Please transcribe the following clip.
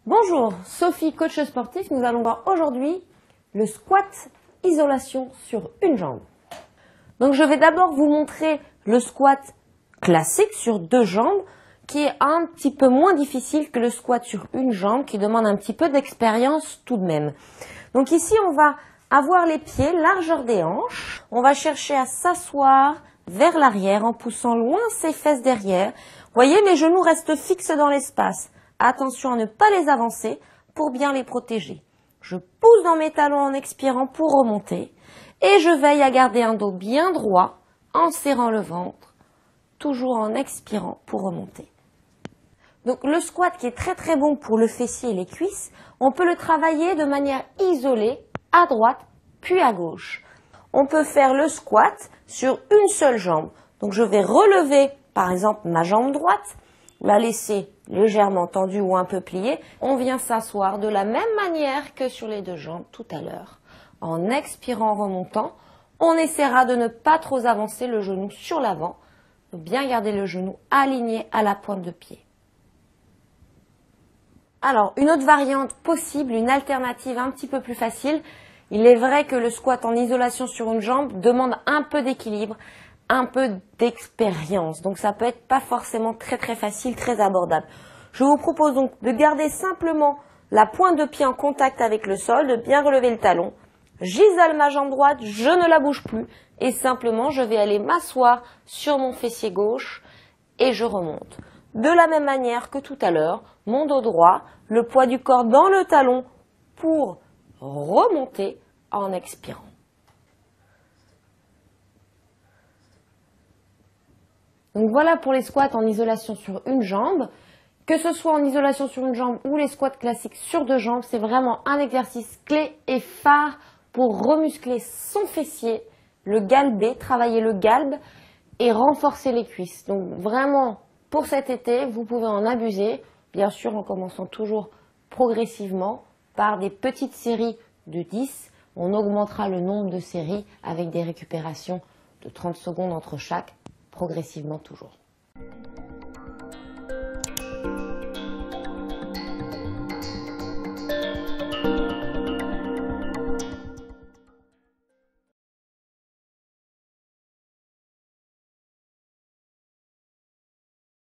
Bonjour, Sophie, coach sportif. Nous allons voir aujourd'hui le squat isolation sur une jambe. Donc je vais d'abord vous montrer le squat classique sur deux jambes qui est un petit peu moins difficile que le squat sur une jambe qui demande un petit peu d'expérience tout de même. Donc ici on va avoir les pieds largeur des hanches. On va chercher à s'asseoir vers l'arrière en poussant loin ses fesses derrière. Vous voyez, les genoux restent fixes dans l'espace. Attention à ne pas les avancer pour bien les protéger. Je pousse dans mes talons en expirant pour remonter et je veille à garder un dos bien droit en serrant le ventre, toujours en expirant pour remonter. Donc le squat qui est très bon pour le fessier et les cuisses, on peut le travailler de manière isolée à droite puis à gauche. On peut faire le squat sur une seule jambe. Donc je vais relever par exemple ma jambe droite, la laisser légèrement tendue ou un peu pliée. On vient s'asseoir de la même manière que sur les deux jambes tout à l'heure. En expirant, remontant, on essaiera de ne pas trop avancer le genou sur l'avant, de bien garder le genou aligné à la pointe de pied. Alors, une autre variante possible, une alternative un petit peu plus facile. Il est vrai que le squat en isolation sur une jambe demande un peu d'équilibre, un peu d'expérience. Donc ça peut être pas forcément très facile, très abordable. Je vous propose donc de garder simplement la pointe de pied en contact avec le sol, de bien relever le talon. J'isole ma jambe droite, je ne la bouge plus et simplement je vais aller m'asseoir sur mon fessier gauche et je remonte. De la même manière que tout à l'heure, mon dos droit, le poids du corps dans le talon pour remonter en expirant. Donc voilà pour les squats en isolation sur une jambe. Que ce soit en isolation sur une jambe ou les squats classiques sur deux jambes, c'est vraiment un exercice clé et phare pour remuscler son fessier, le galber, travailler le galbe et renforcer les cuisses. Donc vraiment, pour cet été, vous pouvez en abuser, bien sûr en commençant toujours progressivement par des petites séries de 10. On augmentera le nombre de séries avec des récupérations de 30 secondes entre chaque, progressivement toujours.